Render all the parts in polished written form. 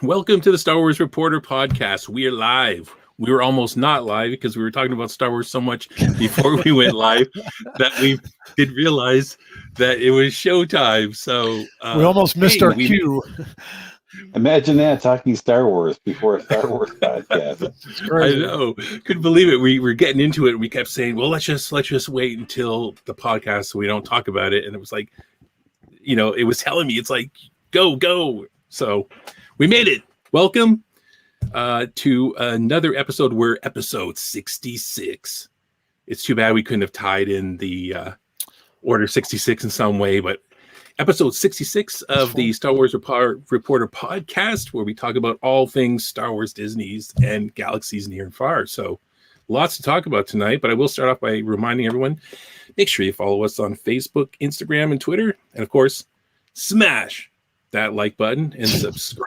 Welcome to the Star Wars Reporter podcast. We are live. We were almost not live because we were talking about Star Wars so much before we went live that we did realize that it was showtime. So we almost missed our cue. Imagine that, talking Star Wars before a Star Wars podcast. I know. Couldn't believe it. We were getting into it and we kept saying, well, let's just wait until the podcast so we don't talk about it. And it was like, it was telling me, it's like, go. So we made it. Welcome to another episode. We're episode 66. It's too bad we couldn't have tied in the order 66 in some way, but episode 66 of the Star Wars Reporter podcast, where we talk about all things Star Wars, Disney's, and galaxies near and far. So lots to talk about tonight, but I will start off by reminding everyone, make sure you follow us on Facebook, Instagram, and Twitter. And of course, smash that like button and subscribe.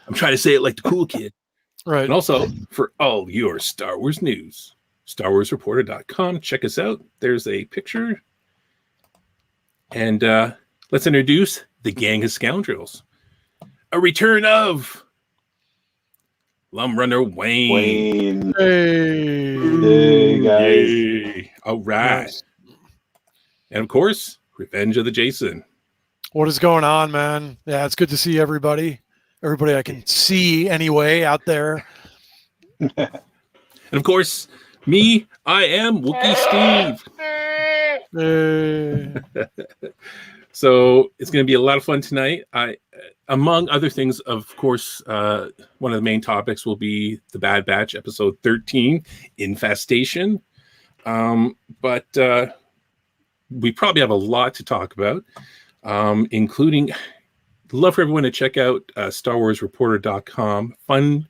I'm trying to say it like the cool kid. Right. And also, for all your Star Wars news, StarWarsReporter.com. Check us out. There's a picture. And let's introduce the gang of scoundrels. A return of Lum Runner Wayne. Hey guys. Yay. All right. Nice. And of course, Revenge of the Jason. What is going on, man? Yeah, it's good to see everybody. Everybody I can see anyway out there. And of course, me, I am Wookiee Steve. So it's going to be a lot of fun tonight. Among other things, of course, one of the main topics will be the Bad Batch, episode 13, Infestation. But we probably have a lot to talk about. Including, love for everyone to check out StarWarsReporter.com. Fun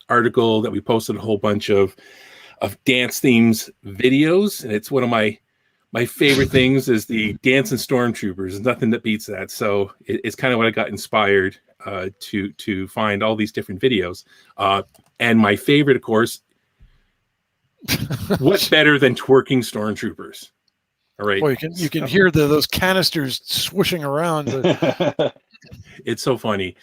article that we posted, a whole bunch of dance themes videos, and it's one of my favorite things is the dancing stormtroopers. There's nothing that beats that. So it's kind of what I got inspired to find all these different videos. And my favorite, of course, what's better than twerking stormtroopers? All right. Well, you can hear those canisters swooshing around. It's so funny.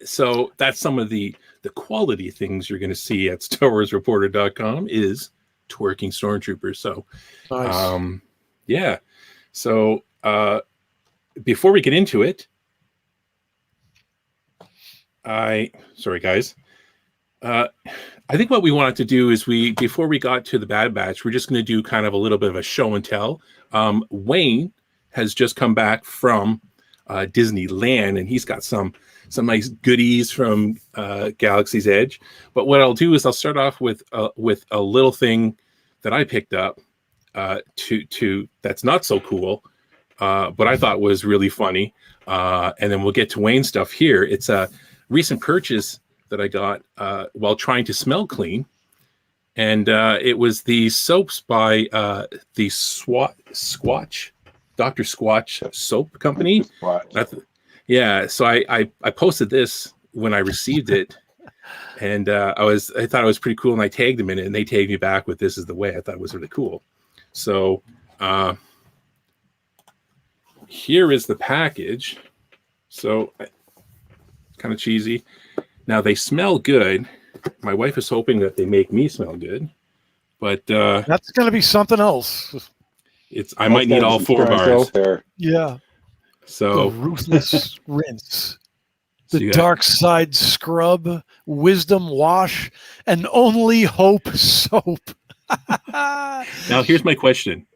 So that's some of the quality things you're going to see at StarWarsReporter.com is twerking stormtroopers. So, nice. Yeah. So before we get into it, sorry guys. I think what we wanted to do is before we got to the Bad Batch, we're just going to do kind of a little bit of a show and tell. Wayne has just come back from Disneyland, and he's got some nice goodies from Galaxy's Edge. But what I'll do is I'll start off with a little thing that I picked up to that's not so cool, but I thought was really funny. And then we'll get to Wayne's stuff here. It's a recent purchase that I got while trying to smell clean. And it was the soaps by the Squatch, Dr. Squatch soap company. Yeah, so I posted this when I received it, and I thought it was pretty cool, and I tagged them in it, and they tagged me back with "This is the way." I thought it was really cool. So here is the package. So kind of cheesy. Now they smell good. My wife is hoping that they make me smell good, but that's going to be something else. I might need all 4 bars. Yeah. So the ruthless rinse, the dark side scrub, wisdom wash, and only hope soap. Now here's my question: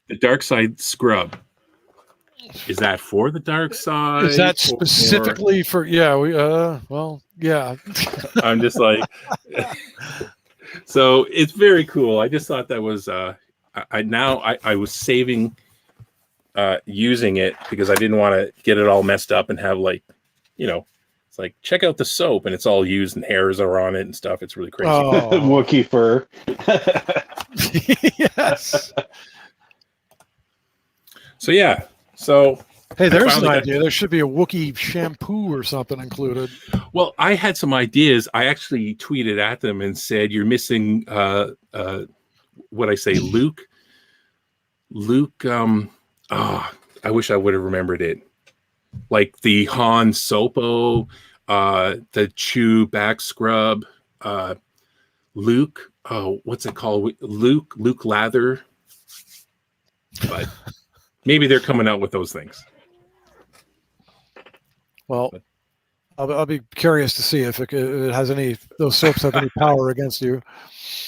the dark side scrub. Is that for the dark side? Is that specifically for? Yeah, well, yeah. I'm just like, so it's very cool. I just thought that was. I was saving, using it because I didn't want to get it all messed up and have it's like check out the soap and it's all used and hairs are on it and stuff. It's really crazy. Oh. Wookiee fur. Yes. So yeah. So hey, there's an idea. There should be a Wookiee shampoo or something included. Well, I had some ideas. I actually tweeted at them and said, "You're missing what I say, Luke. I wish I would have remembered it. like the Han Sopo, the Chew back scrub, Luke. Oh, what's it called? Luke Lather. But maybe they're coming out with those things. Well, I'll be curious to see if it has any. Those soaps have any power against you.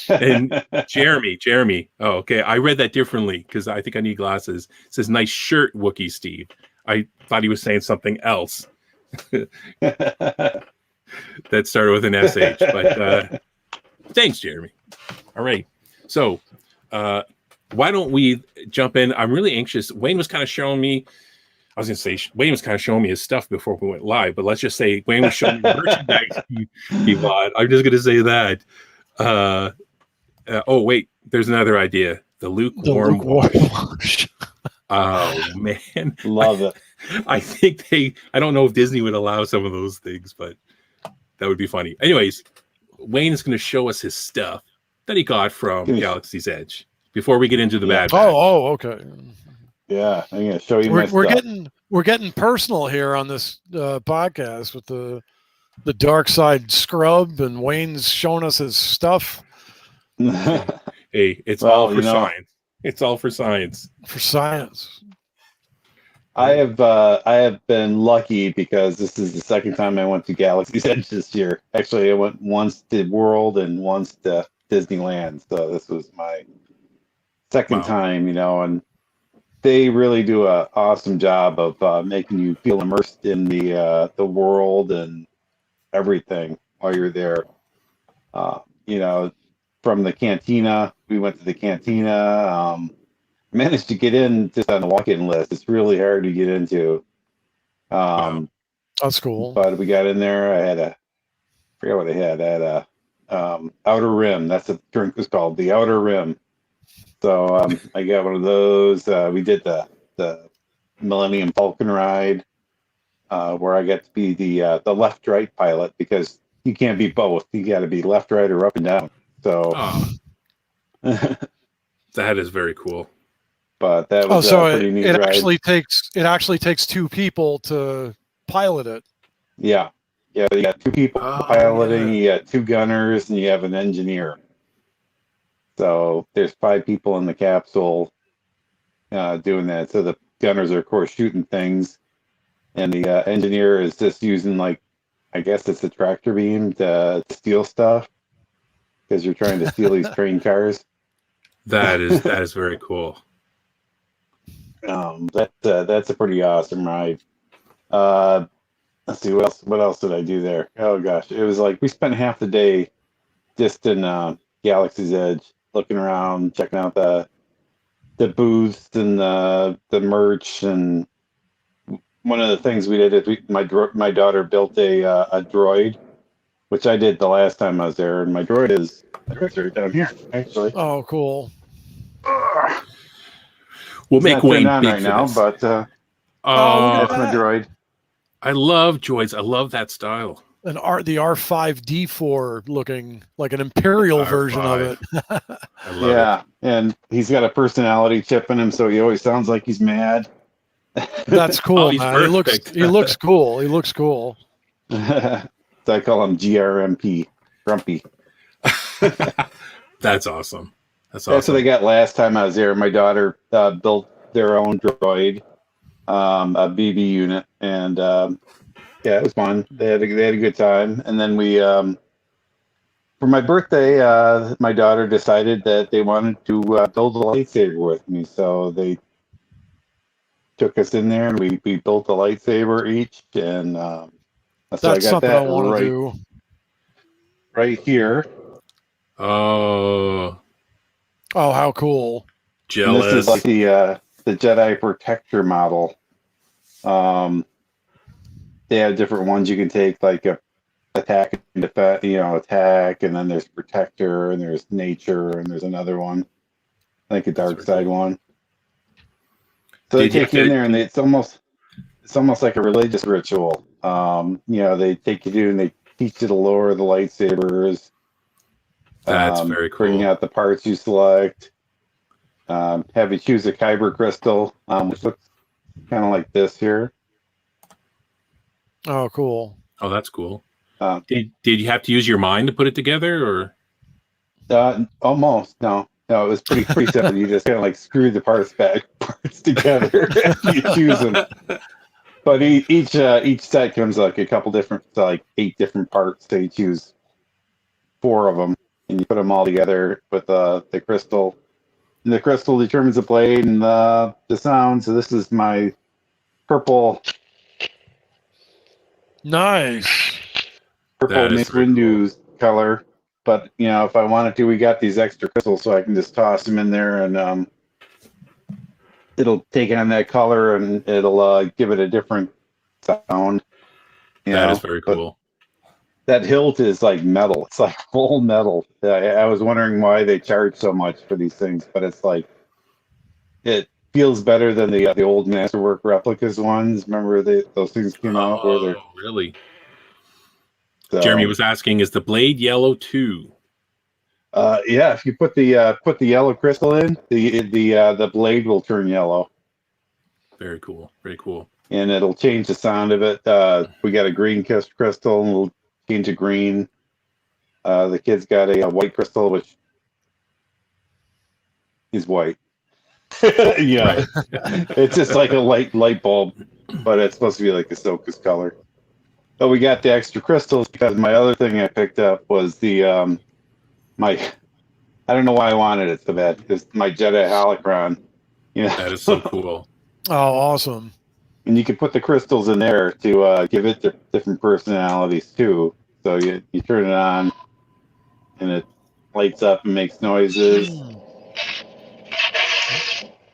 And Jeremy. Oh, okay. I read that differently because I think I need glasses. It says nice shirt, Wookie Steve. I thought he was saying something else that started with an SH. But thanks, Jeremy. All right. So why don't we jump in? I'm really anxious. Wayne was kind of showing me. I was going to say Wayne was kind of showing me his stuff before we went live, but let's just say Wayne was showing me the merchandise he bought. I'm just going to say that. Oh wait, there's another idea. The lukewarm wash. Oh man, love it. I think I don't know if Disney would allow some of those things, but that would be funny. Anyways, Wayne is going to show us his stuff that he got from Galaxy's Edge before we get into the bad. Oh, okay. Yeah, I'm going to show you my stuff. We're getting personal here on this podcast with the dark side scrub, and Wayne's showing us his stuff. Hey, it's all for science. It's all for science. For science. I have been lucky because this is the second time I went to Galaxy's Edge this year. Actually, I went once to World and once to Disneyland. So this was my second time, and they really do an awesome job of making you feel immersed in the world and everything while you're there. From the cantina, we went to the cantina. Managed to get in just on the walk-in list. It's really hard to get into. That's cool. But we got in there. I forget what I had. I had a Outer Rim. That's what the drink was called, the Outer Rim. So I got one of those. We did the Millennium Falcon ride, where I got to be the left-right pilot because you can't be both. You got to be left, right, or up and down. So that is very cool. But that was a pretty neat ride. It actually takes two people to pilot it. Yeah, you got two people piloting. You got two gunners, and you have an engineer. So there's 5 people in the capsule doing that. So the gunners are, of course, shooting things, and the engineer is just using, I guess it's a tractor beam to steal stuff because you're trying to steal these train cars. That is very cool. That's a pretty awesome ride. Let's see what else did I do there? Oh gosh, it was we spent half the day just in Galaxy's Edge, looking around, checking out the booths and the merch. And one of the things we did is my daughter built a droid, which I did the last time I was there, and my droid is right down here actually. Oh, cool. We'll make Wayne on big right now, but that's my droid. I love droids. I love that style. The R5D4 looking like an Imperial version of it. I love it. And he's got a personality chip in him, so he always sounds like he's mad. That's cool, man. He looks cool. He looks cool. So I call him GRMP, Grumpy. That's awesome. That's what I got last time I was there. My daughter built their own droid, a BB unit, and it was fun. They had a good time. And then we, for my birthday, my daughter decided that they wanted to build a lightsaber with me. So they took us in there, and we built a lightsaber each. And so that's I got something that I want to do. Right here. Oh, how cool! Jealous. And this is the Jedi Protector model. They have different ones you can take, like a attack and defense, attack, and then there's Protector, and there's Nature, and there's another one, I think a dark side one. So they take you in there, and it's almost like a religious ritual. They take you to and they teach you the lore of the lightsabers. That's very cool. Bring out the parts you select. Have you choose a kyber crystal, which looks kind of like this here. Oh, cool. Oh, that's cool. Uh, Did you have to use your mind to put it together, or? Almost. No, it was pretty simple. You just kind of like screw the parts together. You choose them, but each set comes like a couple different, like 8 different parts. So you choose 4 of them, and you put them all together with the crystal. And the crystal determines the blade and the sound. So this is my purple Nice. That is Mace very Windu's color. But if I wanted to, we got these extra crystals, so I can just toss them in there, and it'll take on that color, and it'll give it a different sound. That is very cool. That hilt is like metal. It's like full metal. I was wondering why they charge so much for these things, but it's like it feels better than the old Masterwork replicas ones. Remember those things came out where they're really. So, Jeremy was asking, is the blade yellow too? Yeah, if you put the yellow crystal in, the blade will turn yellow. Very cool. Very cool. And it'll change the sound of it. We got a green crystal, and we'll change to green. The kid's got a white crystal, which is white. Yeah, it's just like a light bulb, but it's supposed to be like the Ahsoka's color. But we got the extra crystals because my other thing I picked up was the I don't know why I wanted it so bad. It's my Jedi holocron. That is so cool. Oh, awesome. And you can put the crystals in there to give it different personalities too. So you turn it on, and it lights up and makes noises.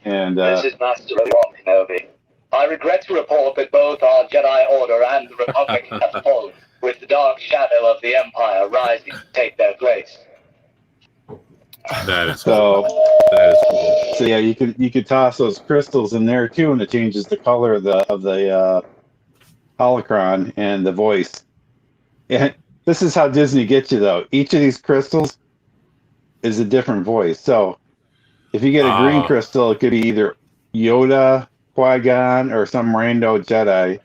And this is Master Obi-Wan Kenobi. I regret to report that both our Jedi Order and the Republic have fallen, with the dark shadow of the Empire rising to take their place. That is so cool. That is cool. So yeah, you could toss those crystals in there too, and it changes the color of the holocron and the voice. And this is how Disney gets you though. Each of these crystals is a different voice. So if you get a green crystal, it could be either Yoda, Qui-Gon, or some rando Jedi.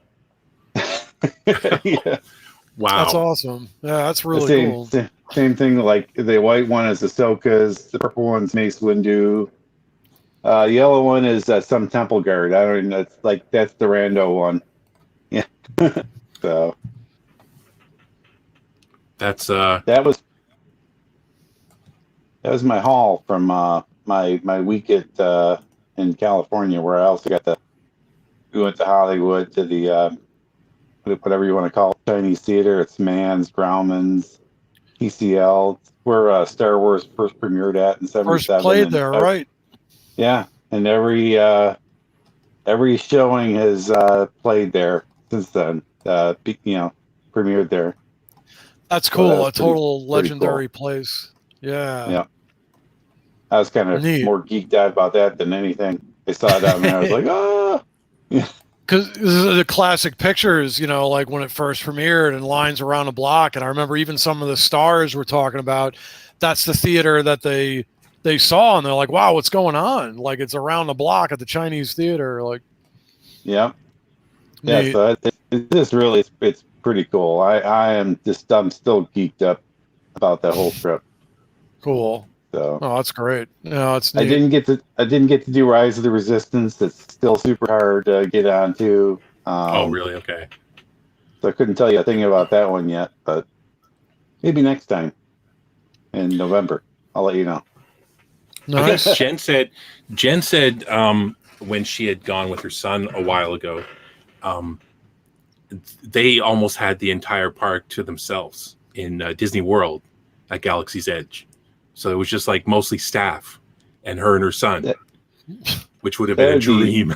Yeah. Wow. That's awesome. Yeah, that's really cool. Same thing, like the white one is Ahsoka's, the purple one's Mace Windu. Yellow one is some temple guard. I don't know. It's like that's the rando one. Yeah. So that's that was my haul from my week at in California, where I also got we went to Hollywood to the whatever you want to call it, Chinese theater. It's Mann's, Grauman's, PCL, where Star Wars first premiered at in '77. First played there, right? Yeah, and every showing has played there since then. Premiered there. That's cool. So a total legendary cool place. Yeah. Yeah. I was kind of more geeked out about that than anything. I saw it out and I was like, ah. Yeah. Because the classic pictures, like when it first premiered and lines around the block. And I remember even some of the stars were talking about that's the theater that they saw. And they're like, wow, what's going on? Like it's around the block at the Chinese theater. Like, yeah. Yeah. So it's pretty cool. I'm still geeked up about that whole trip. Cool. So that's great. It's neat. I didn't get to do Rise of the Resistance. That's still super hard to get onto. Oh, really? Okay. So I couldn't tell you a thing about that one yet, but maybe next time in November, I'll let you know. Nice. I guess Jen said when she had gone with her son a while ago, they almost had the entire park to themselves in Disney World at Galaxy's Edge. So it was just like mostly staff and her son, which would have been a dream.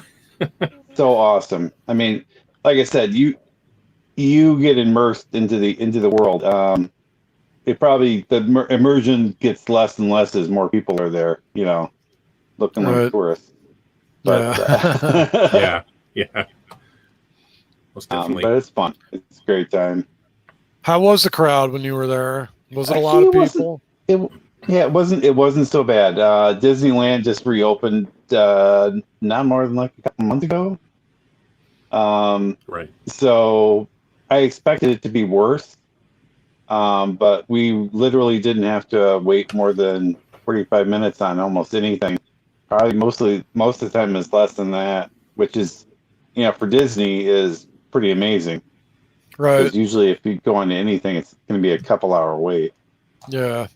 So awesome. I mean, like I said, you get immersed into the world. The immersion gets less and less as more people are there, looking like tourists. But yeah. Most definitely. But it's fun. It's a great time. How was the crowd when you were there? Was it a lot of people? It wasn't so bad. Disneyland just reopened not more than like a couple months ago. Right. So I expected it to be worse, but we literally didn't have to wait more than 45 minutes on almost anything. Probably most of the time is less than that, which is, for Disney is pretty amazing. Right. Because usually if you go into anything, it's going to be a couple hour wait. Yeah.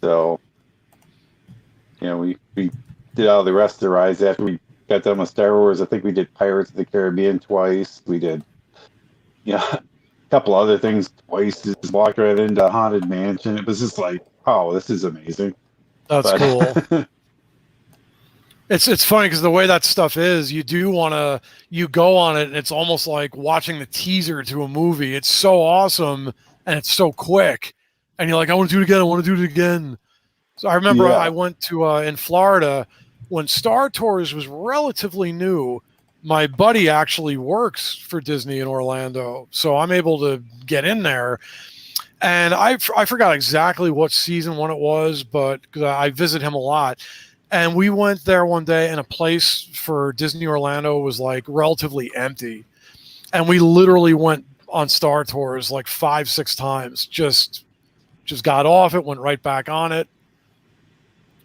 So, we did all the rest of the rides after we got done with Star Wars. I think we did Pirates of the Caribbean twice. We did, a couple other things twice. Just walked right into Haunted Mansion. It was just like, oh, this is amazing. That's cool. It's funny because the way that stuff is, you go on it and it's almost like watching the teaser to a movie. It's so awesome and it's so quick. And you're like, I want to do it again. I want to do it again. So I remember I went to, in Florida, when Star Tours was relatively new. My buddy actually works for Disney in Orlando. So I'm able to get in there. And I forgot exactly what season one it was, but because I visit him a lot. And we went there one day and a place for Disney Orlando was like relatively empty. And we literally went on Star Tours like 5-6 times. Just got off it, went right back on it.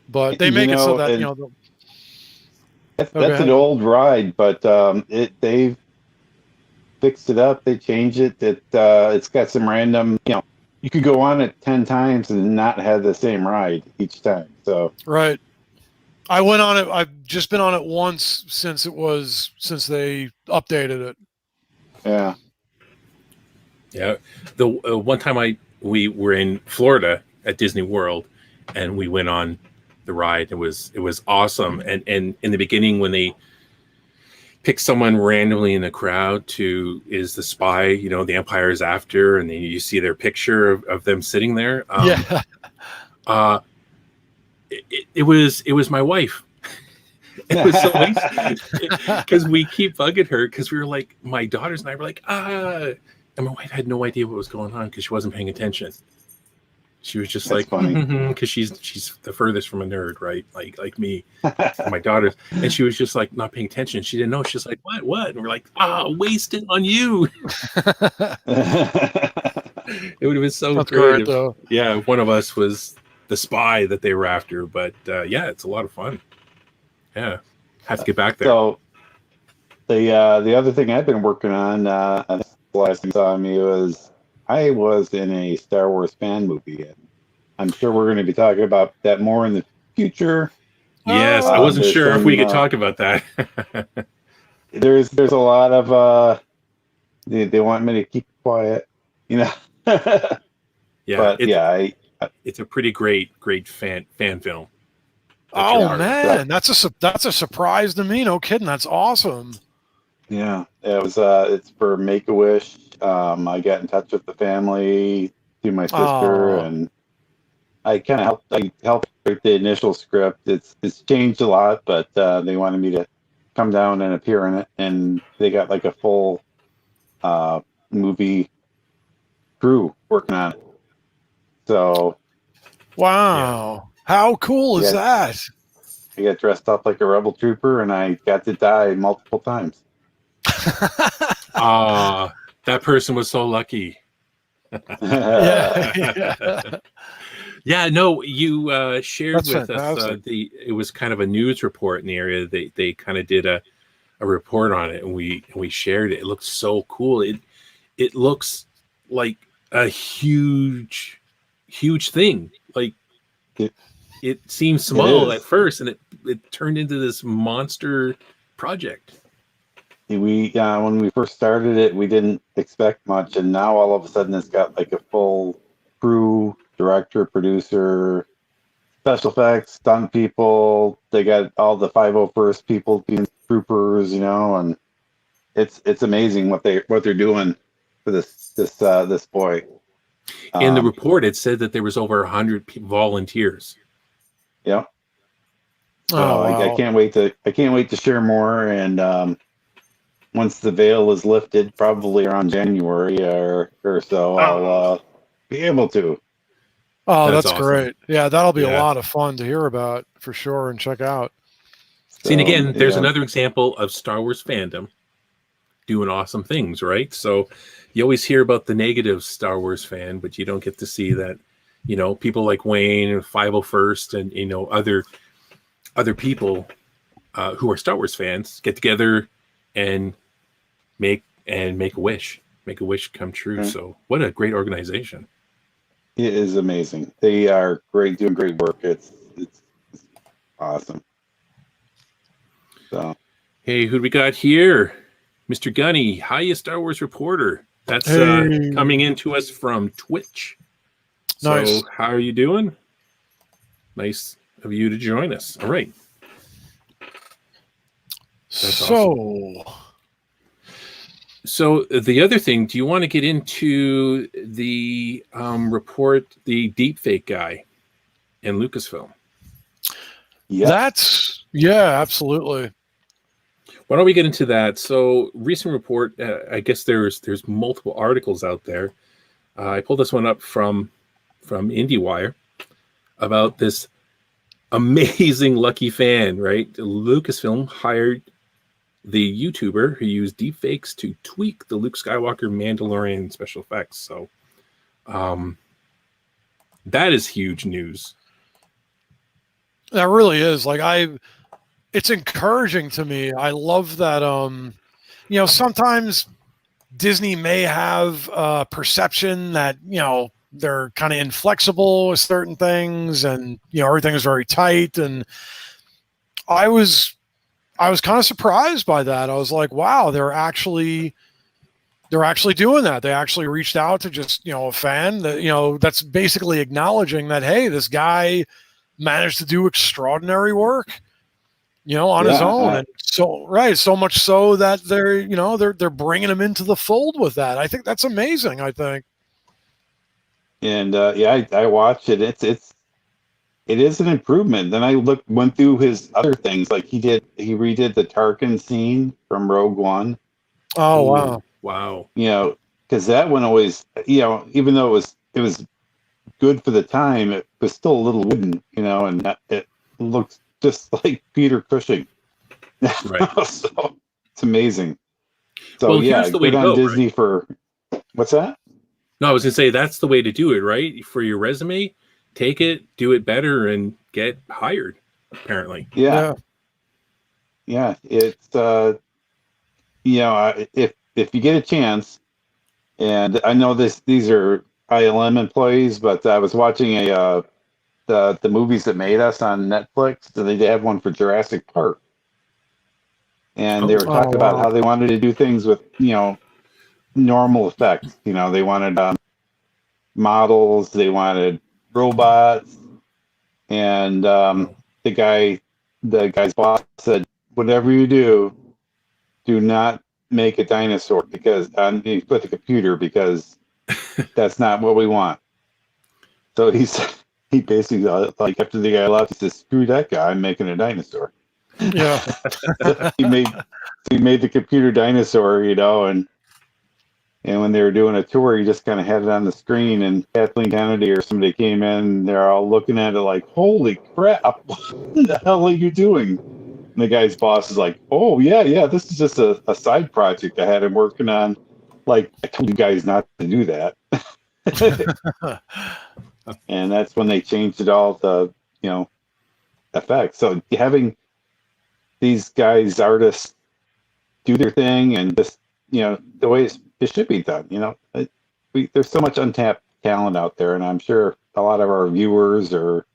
But they make it so that, that's an old ride, but they've fixed it up. They changed it. It's got some random, you could go on it 10 times and not have the same ride each time. So right. I went on it. I've just been on it once since they updated it. Yeah. Yeah. The one time we were in Florida at Disney World, and we went on the ride. It was awesome. And in the beginning, when they pick someone randomly in the crowd is the spy, the Empire is after, and then you see their picture of them sitting there. It was my wife. It was so nice because we keep bugging her because we were like, my daughters and I were like, and my wife had no idea what was going on because she wasn't paying attention. She was just That's like, funny because she's the furthest from a nerd, right? Like me, and my daughters, and she was just like not paying attention. She didn't know. She's like, what? And we're like, wasted on you. It would have been so That's great great, though. Yeah, one of us was the spy that they were after, but it's a lot of fun. Yeah, have to get back there. So the other thing I've been working on, the last thing you saw me I was in a Star Wars fan movie, and I'm sure we're going to be talking about that more in the future. Yes, I wasn't sure if we could talk about that. There's a lot of they want me to keep quiet, Yeah, but it's a pretty great fan film. Oh man, that's a surprise to me. No kidding, that's awesome. Yeah, it was. It's for Make-A-Wish. I got in touch with the family through my sister, and I kind of helped write the initial script. It's changed a lot, but they wanted me to come down and appear in it, and they got like a full movie crew working on it. So, wow, how cool is that? I got dressed up like a rebel trooper, and I got to die multiple times. That person was so lucky. Yeah, no, you shared That's with fantastic. us it was kind of a news report in the area. They kind of did a report on it, and we shared it. It looks so cool. It looks like a huge thing. Like it seems small at first, and it turned into this monster project. When we first started it, we didn't expect much, and now all of a sudden it's got like a full crew, director, producer, special effects, stunt people. They got all the 501st people being troopers, and it's amazing what they're doing for this boy. In the report, it said that there was over 100 volunteers. Yeah. So wow. I can't wait to share more, and once the veil is lifted, probably around January or so, I'll be able to. Oh, that's awesome. great. Yeah, that'll be a lot of fun to hear about for sure and check out. See, and again, there's another example of Star Wars fandom doing awesome things, right? So you always hear about the negative Star Wars fan, but you don't get to see that, people like Wayne and 501st and, other people who are Star Wars fans get together and make a wish come true. Right. So what a great organization. It is amazing. They are great, doing great work. It's awesome. So, Hey, who do we got here? Mr. Gunny, hiya Star Wars reporter. That's coming into us from Twitch. Nice. So how are you doing? Nice of you to join us. All right. That's awesome. So the other thing, do you want to get into the report, the deepfake guy in Lucasfilm? yeah. Absolutely. Why don't we get into that? So recent report, I guess there's multiple articles out there. I pulled this one up from IndieWire about this amazing lucky fan, right? Lucasfilm hired the YouTuber who used deepfakes to tweak the Luke Skywalker Mandalorian special effects. So that is huge news. That really is. It's encouraging to me. I love that, sometimes Disney may have a perception that, they're kind of inflexible with certain things and, everything is very tight. And I was kind of surprised by that. I was like, wow, they're actually doing that. They actually reached out to just, a fan that, that's basically acknowledging that, hey, this guy managed to do extraordinary work, on his own. And so much so that they're bringing him into the fold with that. I think that's amazing. I think. And I watched it. It is an improvement. Then I went through his other things. Like he redid the Tarkin scene from Rogue One. Oh, wow. Wow. Because that one always, even though it was good for the time, it was still a little wooden, and it looks just like Peter Cushing. Right. So it's amazing. So here's the way good to on go, Disney for what's that? No, I was gonna say that's the way to do it, right? For your resume, take it, do it better, and get hired. Apparently, Yeah. It's if you get a chance, and I know these are ILM employees, but I was watching the movies that made us on Netflix. So they have one for Jurassic Park, and they were talking about how they wanted to do things with normal effects. They wanted models, they wanted robots, and the guy's boss said, "Whatever you do not make a dinosaur because with a computer because that's not what we want." So he basically after the guy left, he says, "Screw that guy! I'm making a dinosaur." Yeah. he made the computer dinosaur, and when they were doing a tour, he just kind of had it on the screen, and Kathleen Kennedy or somebody came in, and they're all looking at it like, "Holy crap! What the hell are you doing?" And the guy's boss is like, "Oh yeah, this is just a side project I had him working on. Like, I told you guys not to do that." And that's when they changed it all to effects. So having these guys, artists, do their thing and just the way it should be done. There's so much untapped talent out there, and I'm sure a lot of our viewers or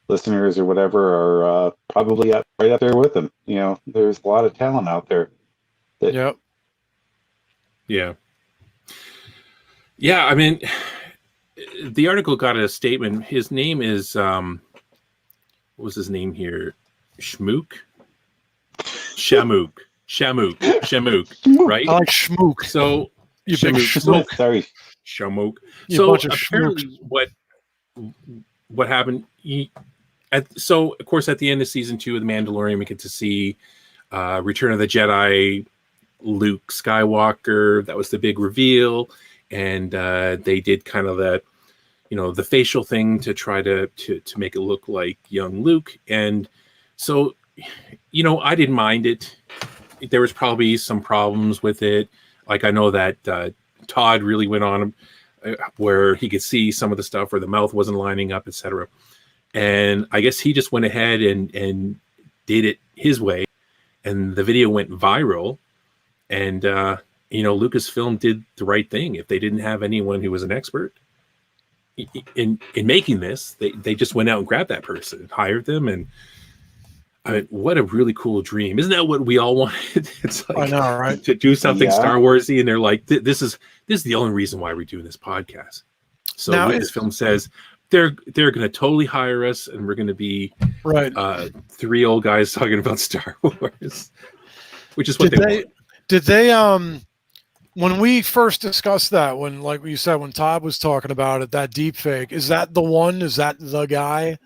listeners or whatever are probably right up there with them. There's a lot of talent out there. Yep. Yeah. I mean, the article got a statement. His name is what was his name here? Shamook, right? I like schmook. So You big Shamook. schmook. Sorry. Shamook. You So bunch of apparently, what happened? So of course, at the end of season 2 of The Mandalorian, we get to see Return of the Jedi, Luke Skywalker. That was the big reveal, and they did kind of the facial thing to try to make it look like young Luke. And so I didn't mind it. There was probably some problems with it. Like I know that Todd really went on where he could see some of the stuff where the mouth wasn't lining up, etc. And I guess he just went ahead and did it his way, and the video went viral. And Lucasfilm did the right thing. If they didn't have anyone who was an expert in making this, they just went out and grabbed that person, hired them, and I mean, what a really cool dream. Isn't that what we all wanted? It's like, I know, right? To do something Yeah. Star Warsy, and they're like, this is the only reason why we're doing this podcast. So Now, Lucasfilm says they're going to totally hire us, and we're going to be Right. three old guys talking about Star Wars, which is what they want. Did they when we first discussed that, when, like you said, when Todd was talking about it, that deepfake, is that the one? Is that the guy?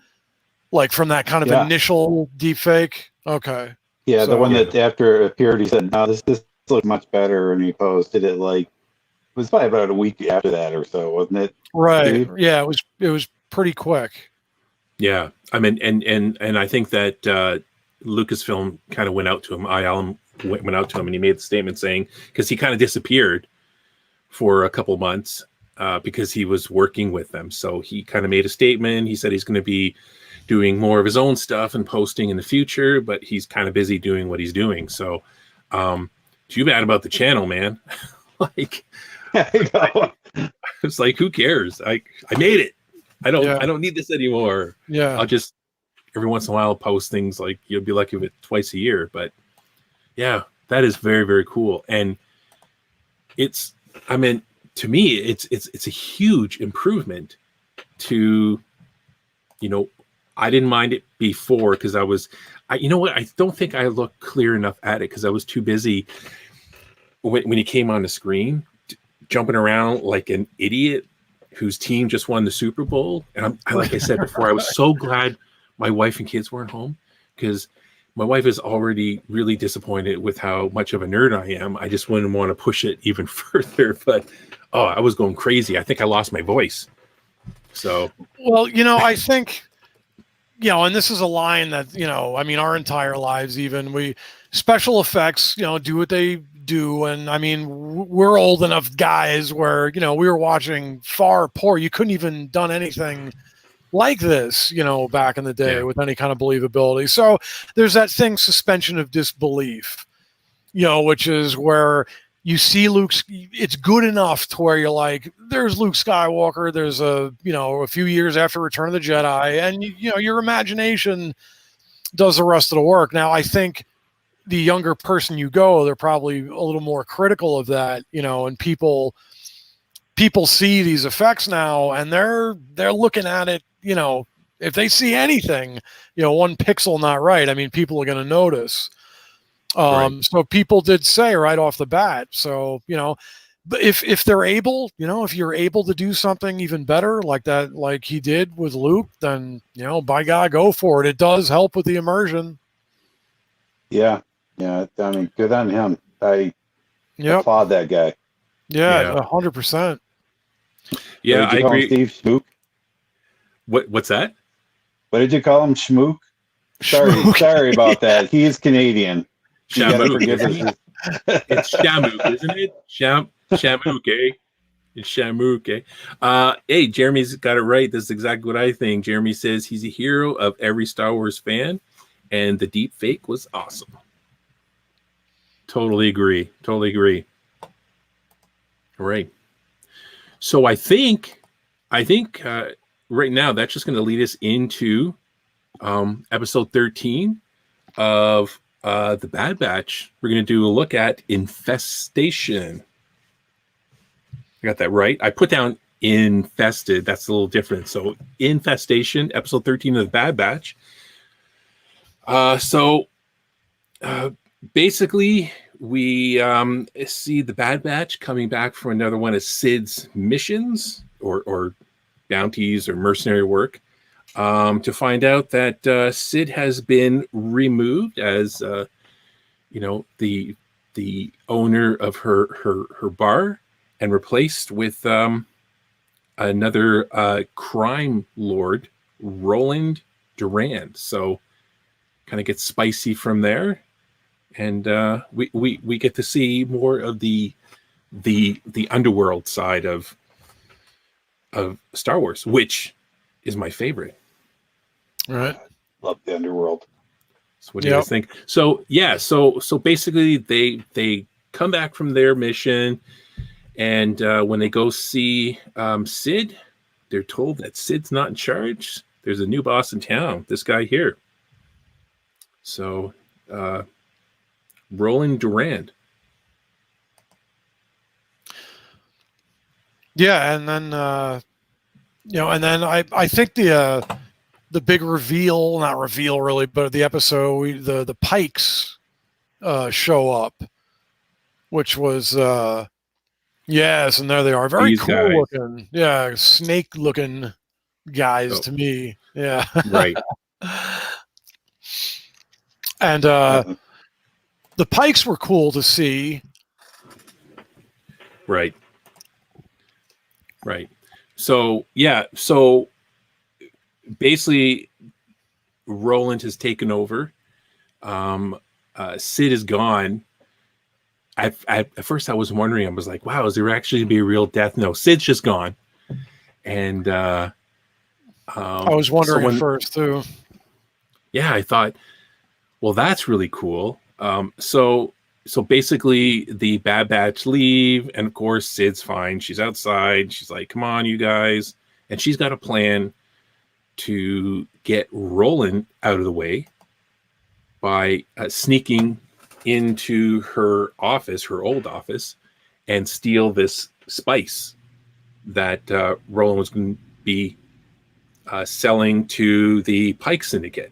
Like from that kind of initial deepfake? Okay. Yeah, So- the one that after it appeared, he said, "No, this looks much better," and he posted it like it was probably about a week after that or so, wasn't it? Right. Steve? Yeah, it was pretty quick. Yeah, I mean, and I think that Lucasfilm kind of went out to him. ILM went out to him, and he made the statement saying, because he kind of disappeared for a couple months because he was working with them. So he kind of made a statement. He said he's going to be doing more of his own stuff and posting in the future, but he's kind of busy doing what he's doing. So too bad about the channel, man. Like, I know. it's like, who cares? I made it. I Yeah. don't need this anymore. Yeah. I'll just every once in a while post things, like you'll be lucky with twice a year. But yeah, that is very, very cool. And it's, I mean, to me, it's a huge improvement to, I didn't mind it before because I don't think I looked clear enough at it because I was too busy when he came on the screen jumping around like an idiot whose team just won the Super Bowl. And like I said before, I was so glad my wife and kids weren't home because my wife is already really disappointed with how much of a nerd I am. I just wouldn't want to push it even further, but I was going crazy. I think I lost my voice. So, Well, I think, and this is a line that, I mean, our entire lives, even special effects, do what they do. And I mean, we're old enough guys where, we were watching far poor. You couldn't even done anything like this, back in the day with any kind of believability. So there's that thing, suspension of disbelief, which is where you see it's good enough to where you're like, there's Luke Skywalker. There's a few years after Return of the Jedi, and your imagination does the rest of the work. Now, I think the younger person they're probably a little more critical of that, and people see these effects now and they're looking at it, if they see anything, one pixel not right, I mean, people are going to notice. Right. So people did say right off the bat. So, but if they're able, if you're able to do something even better like that, like he did with Luke, then, by God, go for it. It does help with the immersion. Yeah. I mean, good on him. I Yep. applaud that guy. Yeah, 100%. yeah, What did I you call him, agree. Steve? Schmook? What's that? What did you call him? Schmook? Sorry about that. He is Canadian. You gotta Shamook, forgive isn't us. it? It's Shamook, isn't it? Shamook, eh? It's Shamook, eh? Hey, Jeremy's got it right. This is exactly what I think. Jeremy says he's a hero of every Star Wars fan, and the deep fake was awesome. Totally agree. All right. So I think right now that's just going to lead us into episode 13 of the Bad Batch. We're going to do a look at Infestation. I got that right. I put down Infested. That's a little different. So Infestation, episode 13 of the Bad Batch. Basically, we see the Bad Batch coming back for another one of Sid's missions or bounties or mercenary work to find out that Sid has been removed as the owner of her bar and replaced with another crime lord, Roland Durand. So kind of gets spicy from there. And we get to see more of the the underworld side of Star Wars, which is my favorite. Right. Love the underworld. So what do you guys think? So yeah, so basically they come back from their mission, and when they go see Sid, they're told that Sid's not in charge. There's a new boss in town, this guy here. So Roland Durand. Yeah, and then and then I think the big reveal, not reveal really, but the episode, the Pikes show up, which was yes, and there they are, very These cool guys. looking, yeah, snake looking guys to me, yeah, Right. And the Pikes were cool to see, right. So yeah, so basically Roland has taken over. Sid is gone. At first I was wondering, I was like, wow, is there actually gonna be a real death? No, Sid's just gone. And I was wondering at first too. Yeah, I thought, well, that's really cool. So basically the Bad Batch leave, and of course Sid's fine. She's outside. She's like, come on, you guys. And she's got a plan to get Roland out of the way by sneaking into her office, her old office, and steal this spice that Roland was going to be selling to the Pike Syndicate.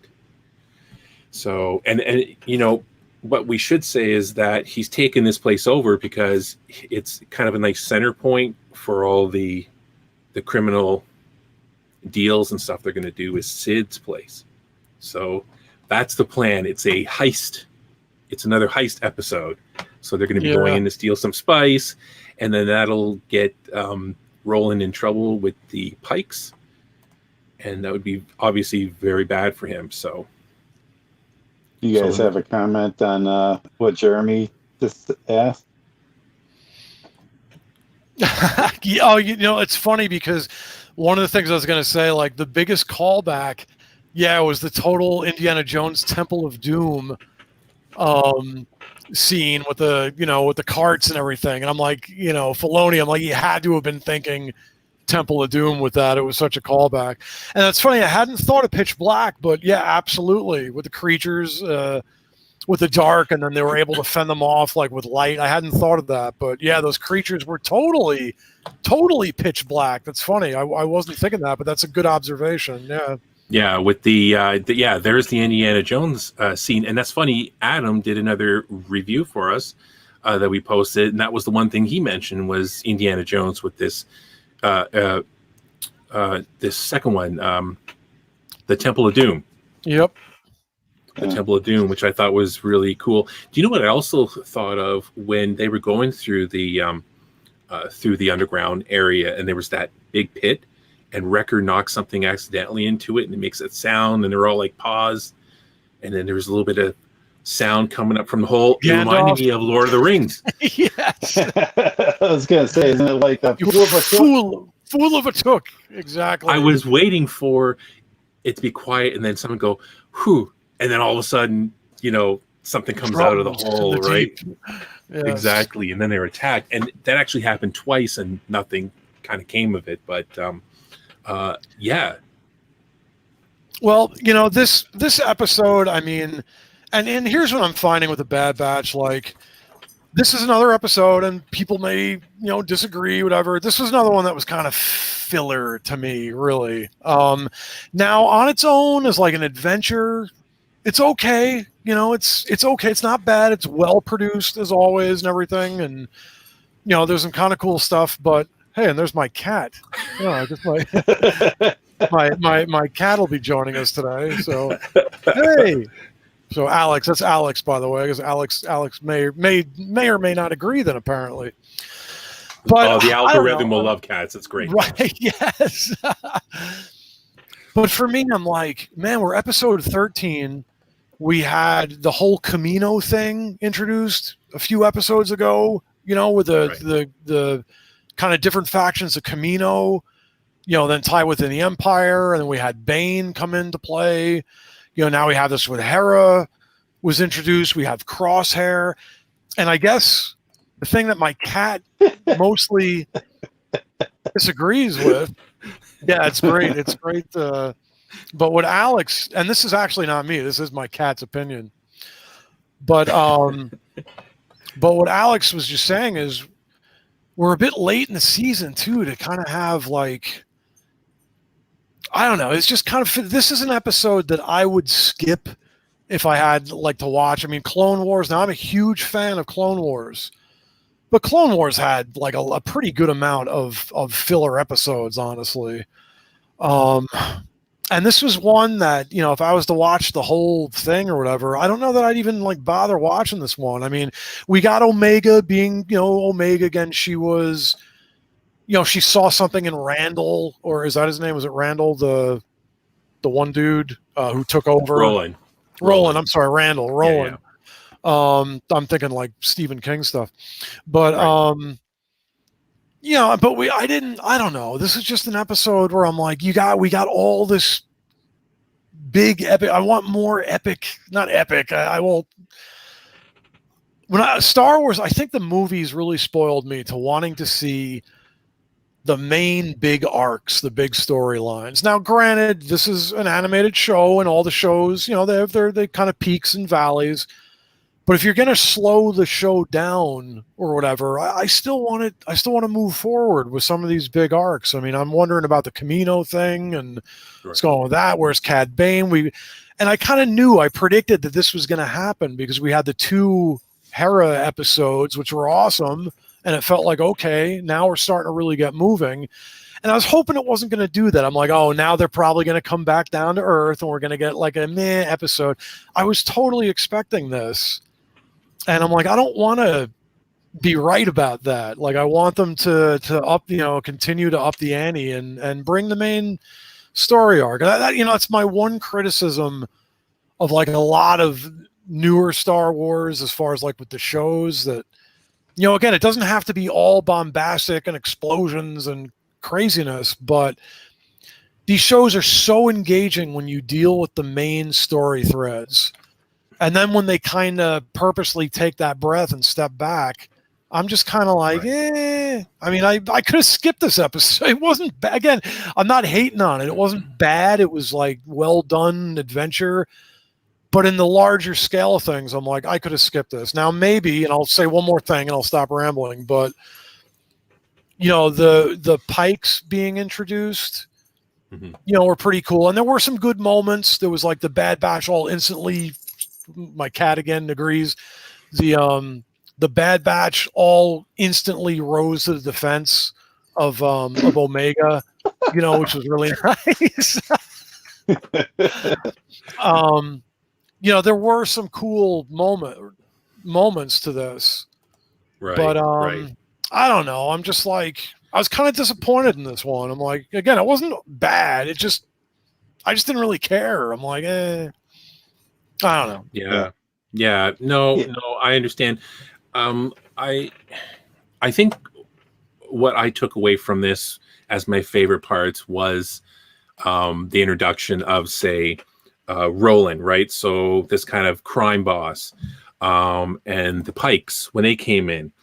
So, and you know, what we should say is that he's taken this place over because it's kind of a nice center point for all the criminal deals and stuff they're going to do with Sid's place. So that's the plan. It's a heist. It's another heist episode. So they're going to be going in to steal some spice, and then that'll get Roland in trouble with the Pikes, and that would be obviously very bad for him. So you guys have a comment on what Jeremy just asked? Oh, you know, it's funny because one of the things I was going to say, like the biggest callback, was the total Indiana Jones Temple of Doom scene with the carts and everything. And I'm like, Filoni, I'm like, he had to have been thinking Temple of Doom with that. It was such a callback. And that's funny. I hadn't thought of Pitch Black, but yeah, absolutely. With the creatures, with the dark, and then they were able to fend them off like with light. I hadn't thought of that, but yeah, those creatures were totally pitch black. That's funny. I wasn't thinking that, but that's a good observation. Yeah. Yeah, with there's the Indiana Jones scene, and that's funny. Adam did another review for us that we posted, and that was the one thing he mentioned was Indiana Jones with this this second one, the Temple of Doom. Yep. The Temple of Doom, which I thought was really cool. Do you know what I also thought of when they were going through the underground area, and there was that big pit, and Wrecker knocks something accidentally into it, and it makes that sound, and they're all like paused, and then there's a little bit of sound coming up from the hole. It reminded me of Lord of the Rings. Yes. I was gonna say, isn't it like a fool of a took? Exactly. I was waiting for it to be quiet, and then someone go, whew, and then all of a sudden, something comes out of the hole, right? Yes. Exactly. And then they're attacked. And that actually happened twice, and nothing kind of came of it. But yeah. Well, this episode, I mean, and here's what I'm finding with the Bad Batch, like, this is another episode, and people may, disagree, whatever. This was another one that was kind of filler to me, really. Now, on its own, as like an adventure, it's okay. It's okay. It's not bad. It's well produced as always and everything. And, there's some kind of cool stuff, but hey, and there's my cat. Yeah, just my cat will be joining us today. So, hey. So Alex, that's Alex, by the way, because Alex may or may not agree then, apparently. But the algorithm will love cats. It's great. Right, yes. But for me, I'm like, man, we're episode 13. We had the whole Camino thing introduced a few episodes ago. you know, with Right. the kind of different factions of Camino, you know, then tie within the Empire, and then we had Bane come into play. You know, now we have this with Hera was introduced. We have Crosshair, and I guess the thing that my cat mostly disagrees with, yeah, it's great. It's great. But what Alex, and this is actually not me, this is my cat's opinion. But what Alex was just saying is we're a bit late in the season too to kind of have like, I don't know. It's just kind of, this is an episode that I would skip if I had like to watch. I mean, Clone Wars. Now I'm a huge fan of Clone Wars, but Clone Wars had like a pretty good amount of filler episodes, honestly. And this was one that, you know, if I was to watch the whole thing or whatever, I don't know that I'd even like bother watching this one. I mean, we got Omega being, you know, Omega again. She was, you know, she saw something in Randall, or is that his name? Was it Randall, the one dude who took over? Roland. I'm sorry, Randall. Roland. Yeah. I'm thinking like Stephen King stuff, but right. You know, but I don't know. This is just an episode where I'm like, we got all this big epic. I want more epic, not epic. I won't. Star Wars, I think the movies really spoiled me to wanting to see the main big arcs, the big storylines. Now, granted, this is an animated show, and all the shows, you know, they have their kind of peaks and valleys. But if you're going to slow the show down or whatever, I still want to move forward with some of these big arcs. I mean, I'm wondering about the Camino thing and what's going on with that. Where's Cad Bane? And I kind of knew, I predicted that this was going to happen because we had the 2 Hera episodes, which were awesome. And it felt like, okay, now we're starting to really get moving. And I was hoping it wasn't going to do that. I'm like, oh, now they're probably going to come back down to earth and we're going to get like a meh episode. I was totally expecting this. And I'm like, I don't want to be right about that. Like, I want them to up, you know, continue to up the ante and bring the main story arc. That, you know, it's my one criticism of like a lot of newer Star Wars as far as like with the shows that, you know, again, it doesn't have to be all bombastic and explosions and craziness, but these shows are so engaging when you deal with the main story threads. And then when they kind of purposely take that breath and step back, I'm just kind of like, I mean, I could have skipped this episode. It wasn't bad. Again, I'm not hating on it. It wasn't bad. It was like well done adventure. But in the larger scale of things, I'm like, I could have skipped this. Now, maybe, and I'll say one more thing and I'll stop rambling, but, you know, the Pikes being introduced, you know, were pretty cool. And there were some good moments. There was like the Bad Batch all instantly, my cat again agrees, the Bad Batch all instantly rose to the defense of Omega, you know, which was really nice. You know, there were some cool moments to this, but I don't know. I'm just like, I was kind of disappointed in this one. I'm like, again, it wasn't bad. I just didn't really care. I'm like, I don't know. Yeah. No, I understand. I think what I took away from this as my favorite parts was the introduction of, say, Roland, right? So this kind of crime boss, and the Pikes when they came in.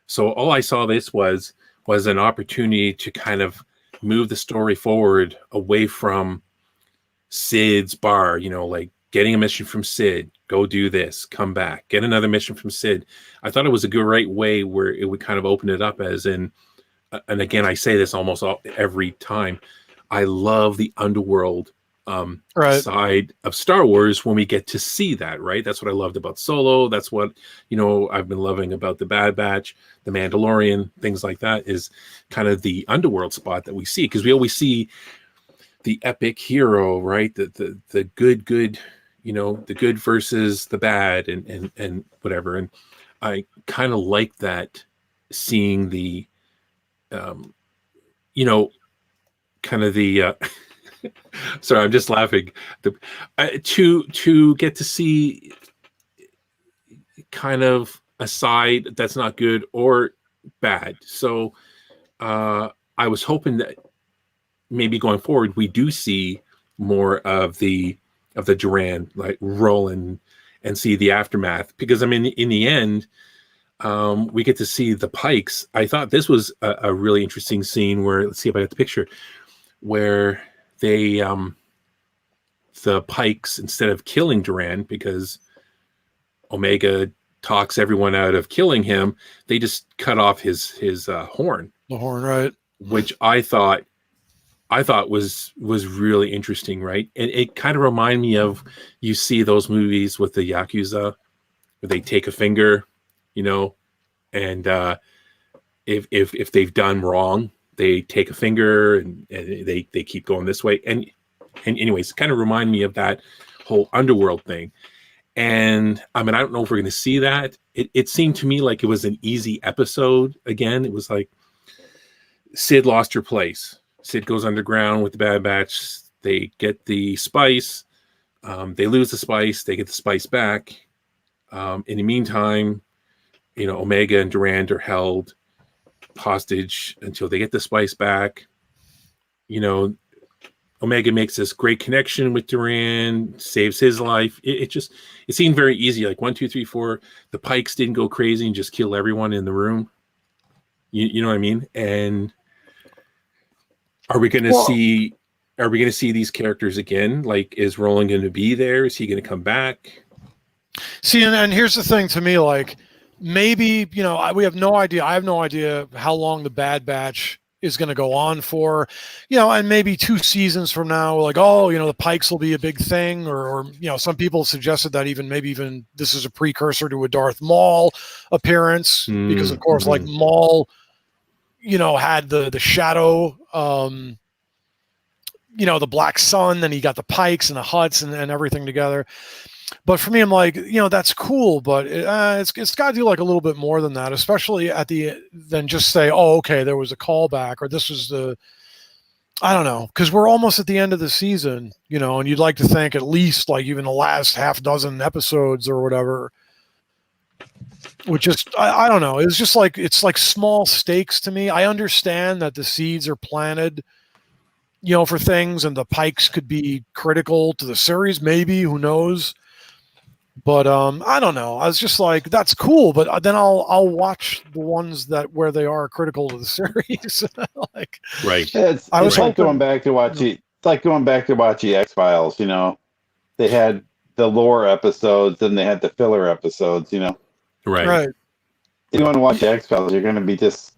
So all I saw this was an opportunity to kind of move the story forward away from Sid's bar, you know, like getting a mission from Sid, go do this, come back, get another mission from Sid. I thought it was a great way where it would kind of open it up as in, and again, I say this almost every time, I love the underworld side of Star Wars when we get to see that, right? That's what I loved about Solo. That's what, you know, I've been loving about the Bad Batch, the Mandalorian, things like that, is kind of the underworld spot that we see, because we always see the epic hero, right? The good, you know, the good versus the bad and whatever. And I kind of like that, seeing the, you know, kind of the, sorry, I'm just laughing. To get to see kind of a side that's not good or bad. So I was hoping that maybe going forward we do see more of the Duran like rolling and see the aftermath, because I mean in the end we get to see the Pikes. I thought this was a really interesting scene where, let's see if I got the picture, where they the Pikes, instead of killing Duran because Omega talks everyone out of killing him, they just cut off his horn. The horn, right? Which I thought was really interesting, right? And it kind of reminded me of, you see those movies with the Yakuza where they take a finger, you know, and if they've done wrong, they take a finger and they keep going this way. And anyways, it kind of reminded me of that whole underworld thing. And I mean, I don't know if we're going to see that. It seemed to me like it was an easy episode. Again, it was like Sid lost her place. Sid goes underground with the Bad Batch. They get the spice. They lose the spice. They get the spice back. In the meantime, you know, Omega and Durand are held hostage until they get the spice back. You know, Omega makes this great connection with Durand, saves his life. It seemed very easy. Like 1, 2, 3, 4. The Pikes didn't go crazy and just kill everyone in the room. You know what I mean? And are we going to see these characters again? Like, is Roland going to be there? Is he going to come back? See, and here's the thing to me, like, maybe, you know, we have no idea. I have no idea how long the Bad Batch is going to go on for, you know, and maybe 2 seasons from now, like, oh, you know, the Pikes will be a big thing, or you know, some people suggested that maybe even this is a precursor to a Darth Maul appearance, because of course, like Maul, you know, had the shadow, you know, the Black Sun, then he got the Pikes and the Hutts and everything together. But for me, I'm like, you know, that's cool, but it's got to do like a little bit more than that, especially than just say, oh, okay, there was a callback, or this was I don't know, because we're almost at the end of the season, you know, and you'd like to think at least like even the last half dozen episodes or whatever, which is, I don't know, it's just like, it's like small stakes to me. I understand that the seeds are planted, you know, for things, and the Pikes could be critical to the series, maybe, who knows. But I don't know. I was just like, that's cool, but then I'll watch the ones where they are critical to the series. Like, right. It's like going back to watch the X-Files, you know. They had the lore episodes and they had the filler episodes, you know. Right. If you want to watch X-Files, you're going to be just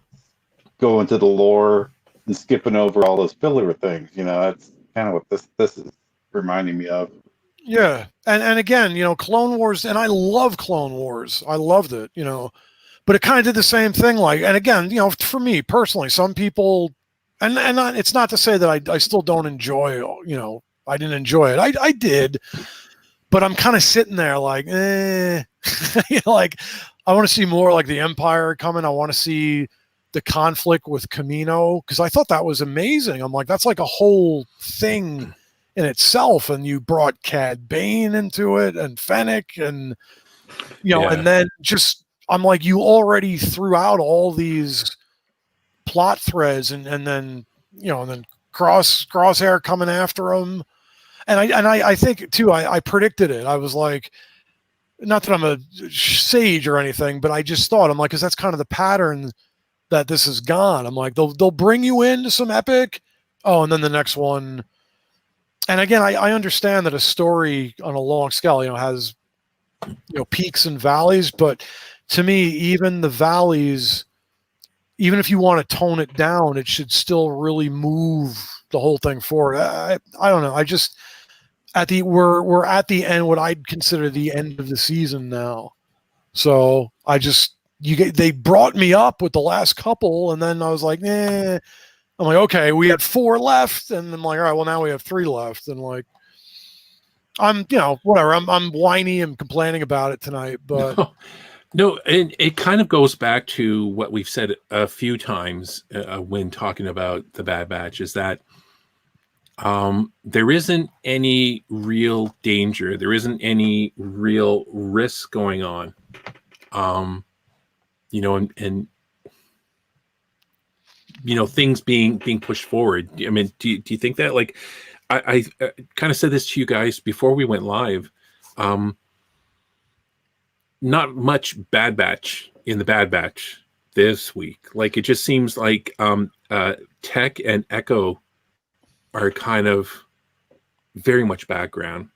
going to the lore and skipping over all those filler things, you know. That's kind of what this is reminding me of. Yeah, and again, you know, Clone Wars, and I love Clone Wars. I loved it, you know, but it kind of did the same thing. Like, and again, you know, for me personally, some people, and it's not to say that I still don't enjoy, you know, I didn't enjoy it. I did, but I'm kind of sitting there like, you know, like I want to see more like the Empire coming. I want to see the conflict with Kamino, because I thought that was amazing. I'm like, that's like a whole thing in itself, and you brought Cad Bane into it and Fennec, and you know, and then just I'm like, you already threw out all these plot threads, and then you know, and then Crosshair coming after him, and I think too, I predicted it. I was like, not that I'm a sage or anything, but I just thought, I'm like, because that's kind of the pattern that this has gone. I'm like, they'll bring you into some epic, and then the next one. And again, I understand that a story on a long scale, you know, has, you know, peaks and valleys, but to me, even the valleys, even if you want to tone it down, it should still really move the whole thing forward. I don't know. I just we're at the end, what I'd consider the end of the season now. So they brought me up with the last couple, and then I was like, I'm like, okay, we had 4 left, and I'm like, all right, well, now we have 3 left, and like, I'm, you know, whatever. I'm whiny and complaining about it tonight, but no, and it kind of goes back to what we've said a few times when talking about the Bad Batch, is that there isn't any real danger, there isn't any real risk going on. and things being pushed forward. I mean, do you think that, like, I kind of said this to you guys before we went live, not much Bad Batch in the Bad Batch this week. Like, it just seems like Tech and Echo are kind of very much background.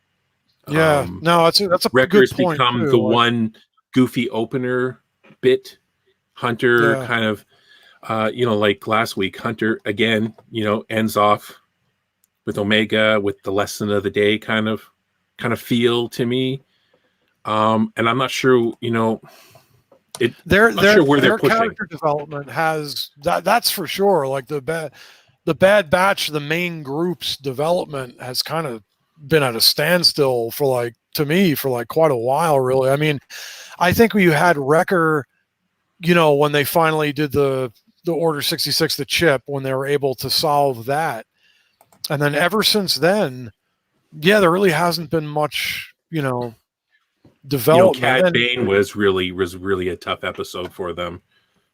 Yeah, no, that's a Wrecker's good point become too. the one goofy opener bit. Hunter kind of, like last week, Hunter again, ends off with Omega with the lesson of the day kind of feel to me. And I'm not sure, their pushing. character development has that's for sure. Like the Bad Batch, the main group's development has kind of been at a standstill for quite a while, really. I mean, I think you had Wrecker, when they finally did the Order 66, the chip, when they were able to solve that. And then ever since then, yeah, there really hasn't been much, development. Cad Bane was really a tough episode for them.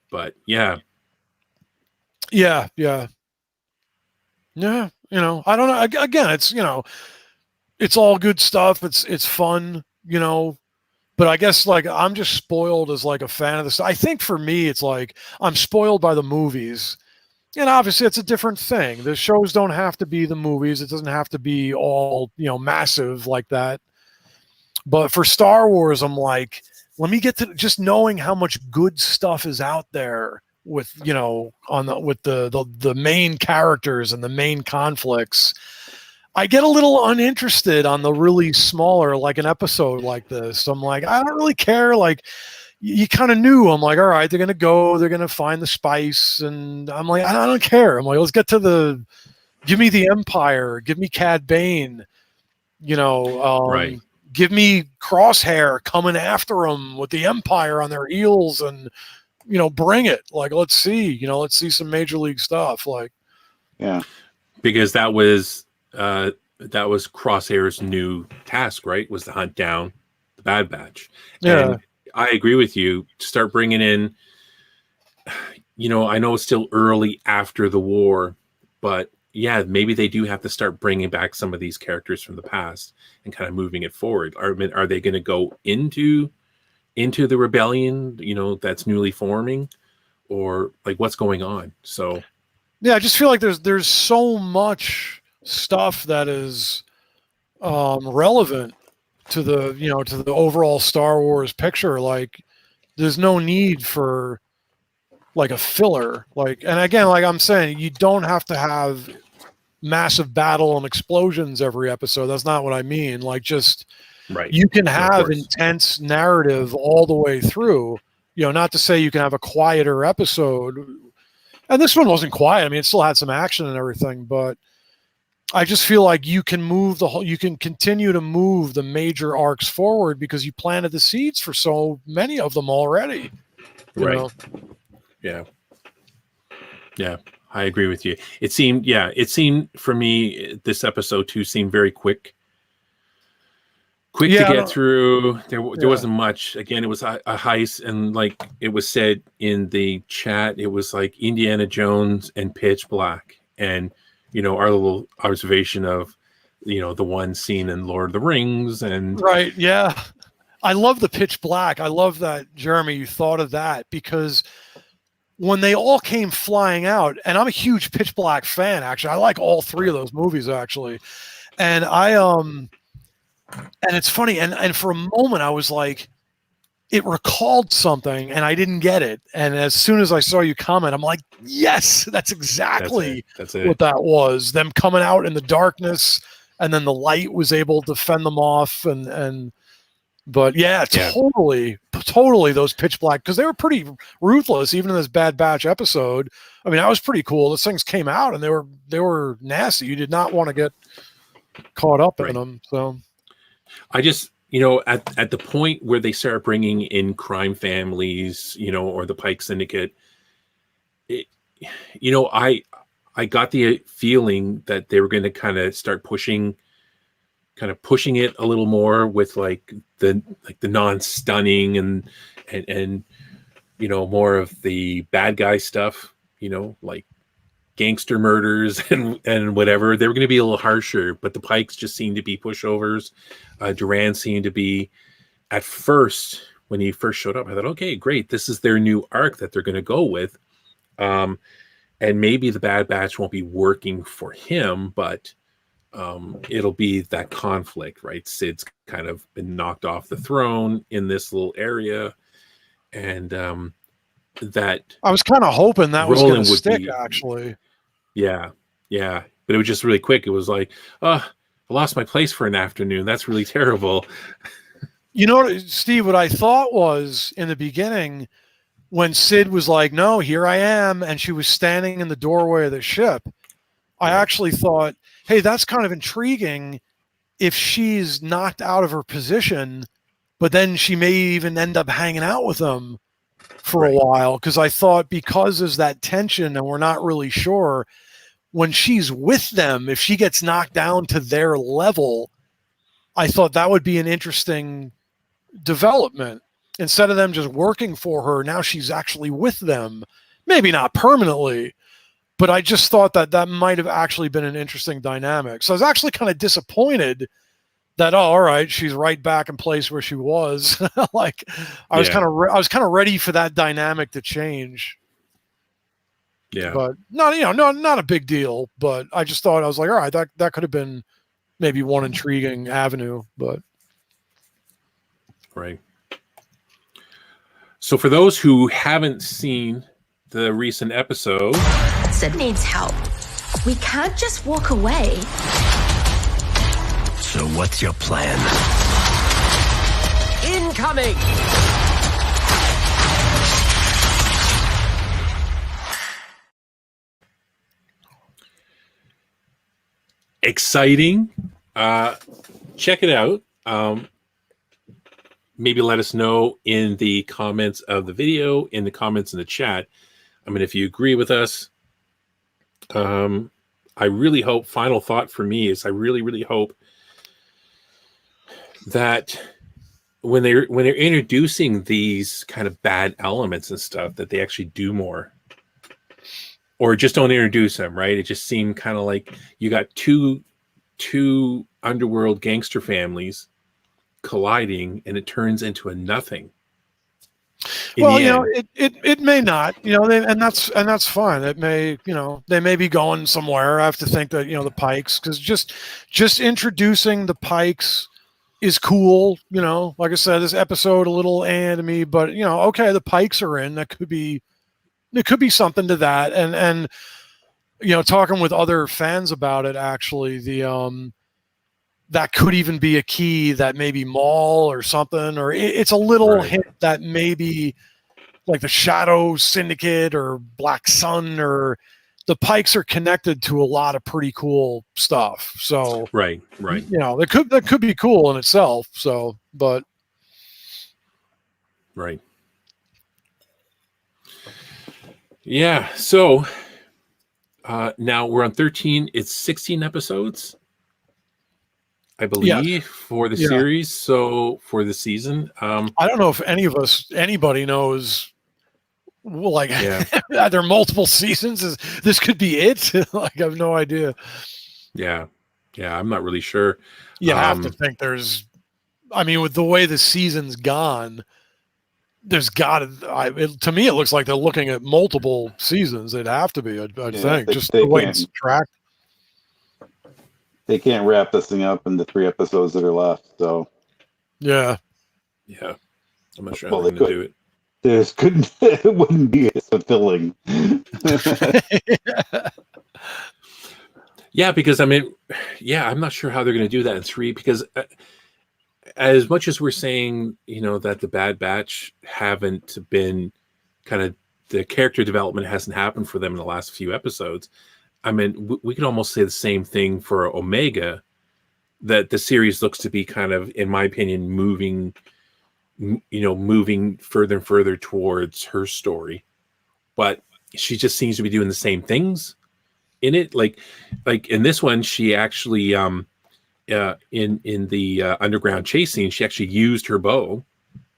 But yeah. Yeah. I don't know. Again, it's, it's all good stuff. It's fun, but I guess like I'm just spoiled as like a fan of this. I think for me, it's like I'm spoiled by the movies, and obviously it's a different thing. The shows don't have to be the movies. It doesn't have to be all, massive like that. But for Star Wars, I'm like, let me get to just knowing how much good stuff is out there with, with the main characters and the main conflicts. I get a little uninterested on the really smaller, like an episode like this. I'm like, I don't really care. Like, you kind of knew. I'm like, all right, they're going to find the spice. And I'm like, I don't care. I'm like, let's get to give me the Empire, give me Cad Bane, right. Give me Crosshair coming after them with the Empire on their heels and, bring it. Like, let's see some Major League stuff. Like, yeah, because that was Crosshair's new task, right? Was to hunt down the Bad Batch. Yeah. And I agree with you. Start bringing in, I know it's still early after the war, but yeah, maybe they do have to start bringing back some of these characters from the past and kind of moving it forward. Are they going to go into the rebellion, that's newly forming, or like what's going on? So yeah, I just feel like there's so much stuff that is relevant to the to the overall Star Wars picture. Like, there's no need for like a filler. Like, and again, like I'm saying, you don't have to have massive battle and explosions every episode. That's not what I mean. Like, just right, you can have intense narrative all the way through. Not to say you can have a quieter episode. And this one wasn't quiet. I mean, it still had some action and everything, but I just feel like you can you can continue to move the major arcs forward because you planted the seeds for so many of them already. Right. Yeah. I agree with you. It seemed for me, this episode too seemed very quick to get through. There wasn't much. Again, it was a heist, and like it was said in the chat, it was like Indiana Jones and Pitch Black. And our little observation of, the one scene in Lord of the Rings. And right. Yeah. I love the Pitch Black. I love that, Jeremy, you thought of that, because when they all came flying out, and I'm a huge Pitch Black fan, actually. I like all three of those movies, actually. And and it's funny. And for a moment I was like, it recalled something and I didn't get it. And as soon as I saw you comment, I'm like, yes, that's exactly that's it. What that was. Them coming out in the darkness, and then the light was able to fend them off. But yeah, totally those Pitch Black, because they were pretty ruthless, even in this Bad Batch episode. I mean, that was pretty cool. Those things came out and they were nasty. You did not want to get caught up in them. So I just, at the point where they start bringing in crime families, or the Pike Syndicate, I got the feeling that they were going to kind of start pushing it a little more with like the non-stunning and more of the bad guy stuff, like gangster murders and whatever. They were going to be a little harsher, but the Pikes just seemed to be pushovers. Duran seemed to be, at first, when he first showed up, I thought, okay, great. This is their new arc that they're going to go with. And maybe the Bad Batch won't be working for him, but it'll be that conflict, right? Sid's kind of been knocked off the throne in this little area. And that I was kind of hoping that was going to stick, be, actually. Yeah. But it was just really quick. It was like, I lost my place for an afternoon. That's really terrible. Steve, what I thought was in the beginning when Sid was like, no, here I am, and she was standing in the doorway of the ship, I actually thought, hey, that's kind of intriguing if she's knocked out of her position, but then she may even end up hanging out with him for a while. Because I thought, because there's that tension and we're not really sure, when she's with them, if she gets knocked down to their level, I thought that would be an interesting development. Instead of them just working for her, now she's actually with them. Maybe not permanently, but I just thought that might have actually been an interesting dynamic. So I was actually kind of disappointed that, all right, she's right back in place where she was. Like I was kind of ready for that dynamic to change. Yeah, but not a big deal. But I just thought, I was like, all right, that could have been maybe one intriguing avenue. But right. So for those who haven't seen the recent episode, Sid needs help. We can't just walk away. So what's your plan? Incoming! exciting. Check it out. Maybe let us know in the comments of the video, in the comments in the chat. I mean, if you agree with us, I really hope, final thought for me is I really, really hope that when they're introducing these kind of bad elements and stuff, that they actually do more, or just don't introduce them, right? It just seemed kind of like you got two underworld gangster families colliding, and it turns into a nothing. Well, it may not, and that's fine. It may, they may be going somewhere. I have to think that, the Pikes, because just introducing the Pikes is cool. Like I said, this episode a little to me, but okay, the Pikes are in. There could be something to that, and talking with other fans about it, actually, that could even be a key that maybe Maul or something, or it's a little hint that maybe like the Shadow Syndicate or Black Sun or the Pikes are connected to a lot of pretty cool stuff. So right. that could be cool in itself. So, but right. Yeah. So now we're on 13. It's 16 episodes, I believe, for the series. So for the season, I don't know if anybody knows. Like, are there multiple seasons? This could be it? Like, I have no idea. Yeah, I'm not really sure. You have to think there's. I mean, with the way the season's gone, there's got to. To me, it looks like they're looking at multiple seasons. They'd have to be. I'd think just the way it's tracked. They can't wrap this thing up in the 3 episodes that are left. So, yeah, I'm not sure how they're going to do it. It wouldn't be as fulfilling. Yeah, because I'm not sure how they're going to do that in 3, because as much as we're saying, that the Bad Batch haven't been the character development hasn't happened for them in the last few episodes. I mean, we could almost say the same thing for Omega, that the series looks to be kind of, in my opinion, moving further and further towards her story, but she just seems to be doing the same things in it. Like in this one, she actually, in the underground chase scene, she actually used her bow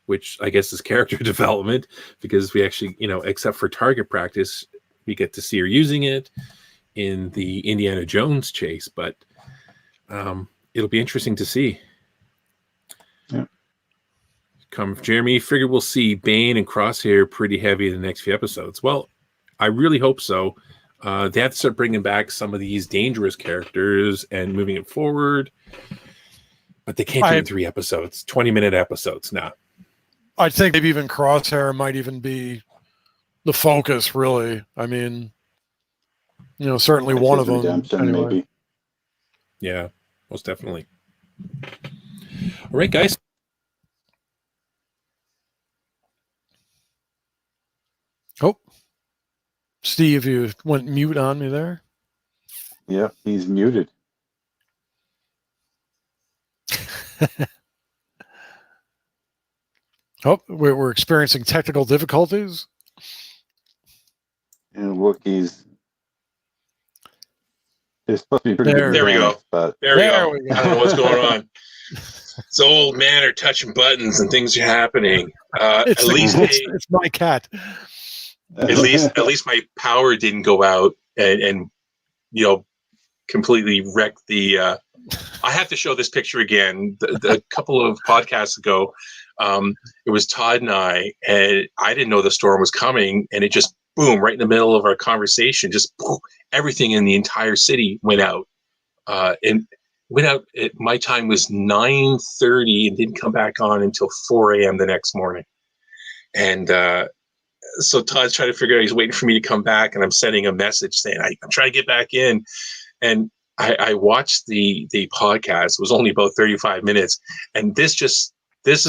which I guess is character development, because we actually, except for target practice, we get to see her using it in the Indiana Jones chase. But it'll be interesting to see. Yeah. Jeremy, figure we'll see Bane and Crosshair pretty heavy in the next few episodes. Well, I really hope so. They have to start bringing back some of these dangerous characters and moving it forward. But they can't do it in 3 episodes, 20-minute episodes now. I think maybe even Crosshair might even be the focus, really. I mean, certainly one of them. Redemption, anyway. maybe. Yeah, most definitely. All right, guys. Oh, Steve, you went mute on me there. Yeah, he's muted. Oh, we're experiencing technical difficulties. And Wookiees. They're supposed to be pretty good. There we go. But There we go. we go. I don't know what's going on. It's old man are touching buttons and things are happening. It's my cat. At least my power didn't go out and completely wreck the. I have to show this picture again. A couple of podcasts ago, it was Todd and I didn't know the storm was coming, and it just boom right in the middle of our conversation. Just boom, everything in the entire city went out, and went out. My time was 9:30 and didn't come back on until 4 a.m. the next morning, and. So Todd's trying to figure out, he's waiting for me to come back, and I'm sending a message saying, I'm trying to get back in. And I watched the podcast. It was only about 35 minutes. And this is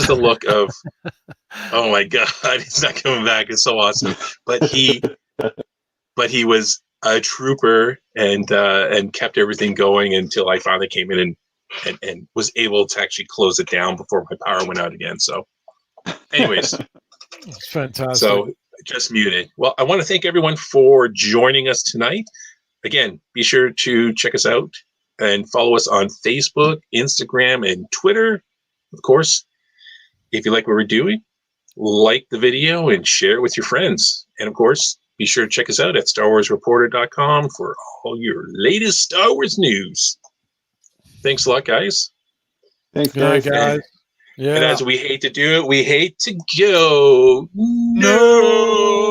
the look of, oh my God, he's not coming back. It's so awesome. But he was a trooper and kept everything going until I finally came in and was able to actually close it down before my power went out again. So anyways, It's fantastic. So just muted. Well, I want to thank everyone for joining us tonight. Again, be sure to check us out and follow us on Facebook, Instagram, and Twitter. Of course, if you like what we're doing, like the video and share it with your friends. And of course, be sure to check us out at StarWarsReporter.com for all your latest Star Wars news. Thanks a lot, guys. thanks, Good night, guys. guys. Yeah. And as we hate to do it, we hate to go. No.